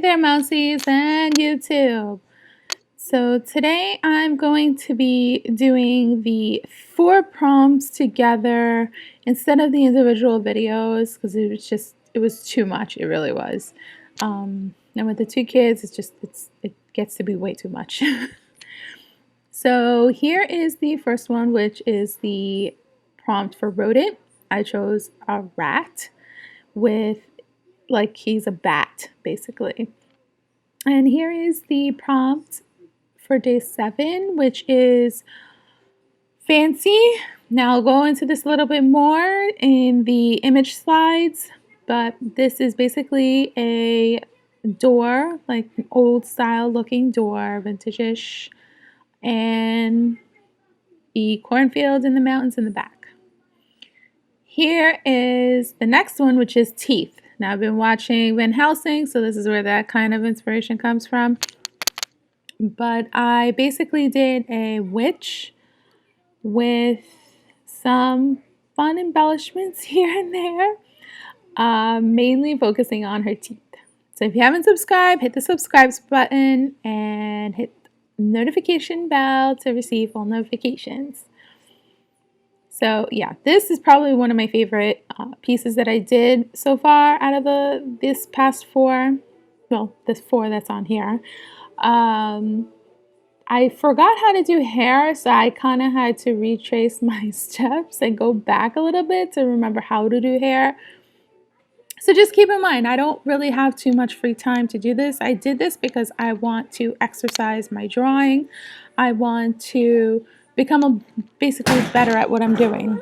there, Mousies, and YouTube. So today I'm going to be doing the 4 prompts together instead of the individual videos because it was too much. It really was. And with the 2 kids, it gets to be way too much. So here is the first one, which is the prompt for Rodent. I chose a rat with, like, he's a bat, basically. And here is the prompt for day 7, which is fancy. Now I'll go into this a little bit more in the image slides, but this is basically a door, like an old style looking door, vintage-ish, and the cornfields and the mountains in the back. Here is the next one, which is teeth. Now I've been watching Van Helsing, so this is where that kind of inspiration comes from. But I basically did a witch with some fun embellishments here and there, mainly focusing on her teeth. So if you haven't subscribed, hit the subscribe button and hit the notification bell to receive all notifications. So yeah, this is probably one of my favorite pieces that I did so far out of this past 4. Well, this 4 that's on here. I forgot how to do hair, so I kind of had to retrace my steps and go back a little bit to remember how to do hair. So just keep in mind, I don't really have too much free time to do this. I did this because I want to exercise my drawing. I want to become basically better at what I'm doing.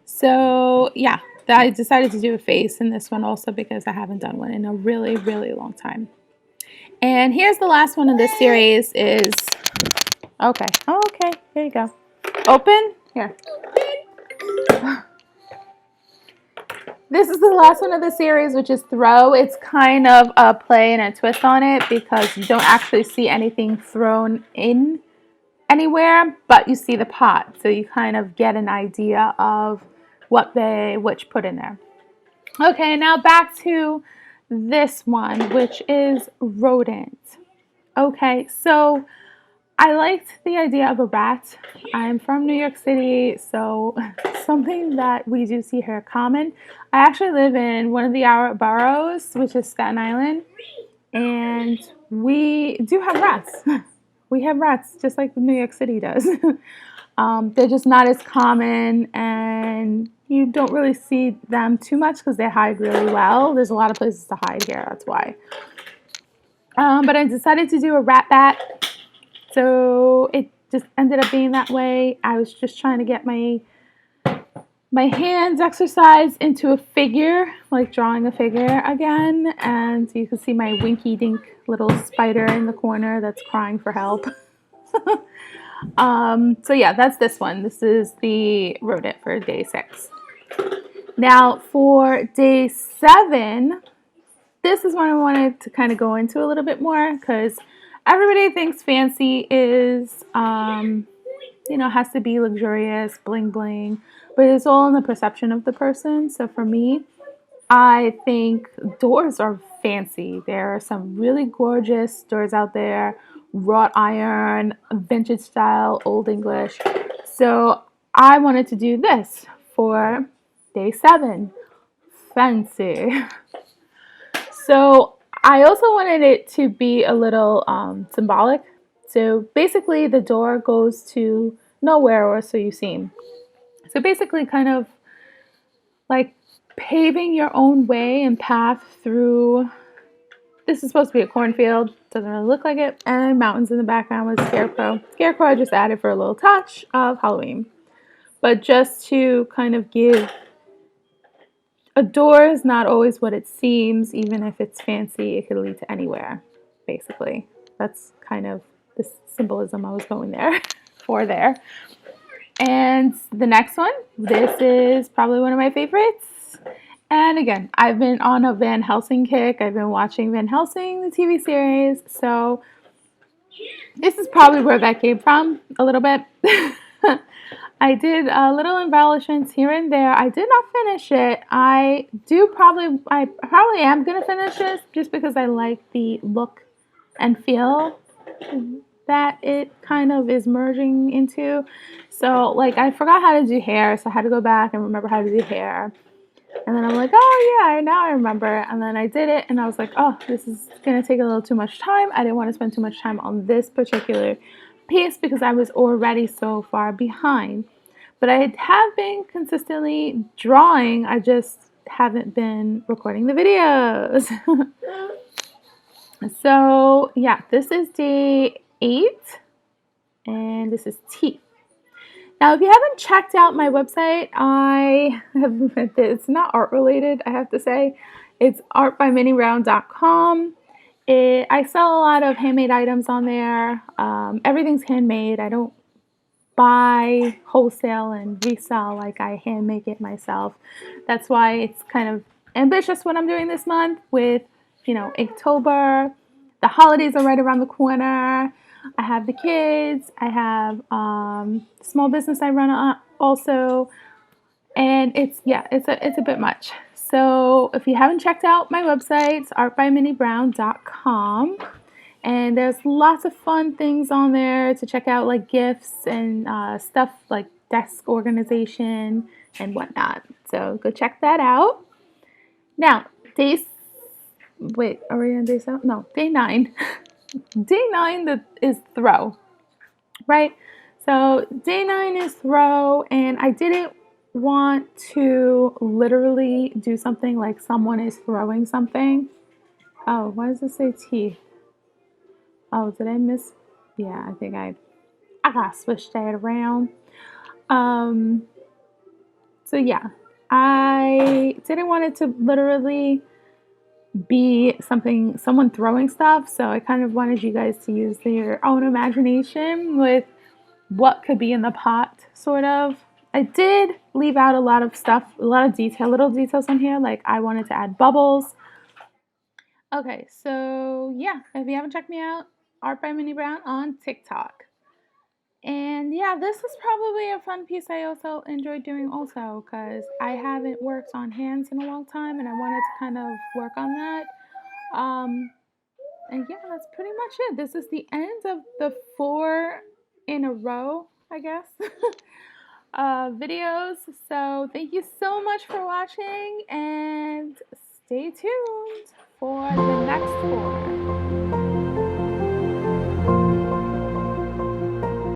So yeah, I decided to do a face in this one also because I haven't done one in a really, really long time. And here's the last one of this series is, okay, here you go. Open, here. This is the last one of the series, which is throw. It's kind of a play and a twist on it because you don't actually see anything thrown in anywhere, but you see the pot. So you kind of get an idea of what witch put in there. Okay, now back to this one, which is Rodent. Okay, so I liked the idea of a rat. I'm from New York City, so something that we do see here common. I actually live in one of the boroughs, which is Staten Island, and we do have rats. We have rats, just like New York City does. They're just not as common, and you don't really see them too much because they hide really well. There's a lot of places to hide here, that's why. But I decided to do a rat bat, so it just ended up being that way. I was just trying to get my hands exercised into a figure, like drawing a figure again, and so you can see my winky dink little spider in the corner that's crying for help. So yeah, that's this one. This is the Rodent for day 6. Now for day 7, this is one I wanted to kind of go into a little bit more because everybody thinks fancy is, has to be luxurious, bling bling, but it's all in the perception of the person. So for me, I think doors are fancy. There are some really gorgeous doors out there, wrought iron, vintage style, old English. So I wanted to do this for day 7, fancy. So I also wanted it to be a little symbolic. So basically the door goes to nowhere, or so you seem. So basically kind of like paving your own way and path through. This is supposed to be a cornfield. Doesn't really look like it. And mountains in the background with Scarecrow. Scarecrow I just added for a little touch of Halloween. But just to kind of give, a door is not always what it seems. Even if it's fancy, it could lead to anywhere, basically. That's kind of the symbolism I was going there for there. And the next one, this is probably one of my favorites. And again, I've been on a Van Helsing kick. I've been watching Van Helsing, the TV series. So this is probably where that came from a little bit. I did little embellishments here and there. I did not finish it. I probably am gonna finish this just because I like the look and feel that it kind of is merging into. So like I forgot how to do hair, so I had to go back and remember how to do hair. And then I'm like, oh yeah, now I remember. And then I did it, and I was like, oh, this is gonna take a little too much time. I didn't want to spend too much time on this particular piece because I was already so far behind. But I have been consistently drawing. I just haven't been recording the videos. So yeah, this is day 8, and this is teeth. Now, if you haven't checked out my website, it's not art related, I have to say. It's artbyminniebrown.com. I sell a lot of handmade items on there. Everything's handmade. I don't buy wholesale and resell, like I hand make it myself. That's why it's kind of ambitious what I'm doing this month with, Inktober. The holidays are right around the corner. I have the kids. I have small business I run also, and it's a bit much. So if you haven't checked out my website, it's artbyminniebrown.com. And there's lots of fun things on there to check out, like gifts and stuff like desk organization and whatnot. So go check that out. Now, are we on day 7? No, day 9. Day 9 is throw, right? So day 9 is throw, and I didn't want to literally do something like someone is throwing something. Oh, why does it say teeth? Oh, did I miss? Yeah, I think I gotta switch that around. Um, so yeah, I didn't want it to literally be someone throwing stuff. So I kind of wanted you guys to use your own imagination with what could be in the pot, sort of. I did leave out a lot of stuff, a lot of little details on here. Like I wanted to add bubbles. Okay, so yeah, if you haven't checked me out, Art by Minnie Brown on TikTok. And yeah, this is probably a fun piece I also enjoyed doing also because I haven't worked on hands in a long time and I wanted to kind of work on that. Um, and yeah, that's pretty much it. This is the end of the 4 in a row, I guess, videos. So thank you so much for watching and stay tuned for the next 4.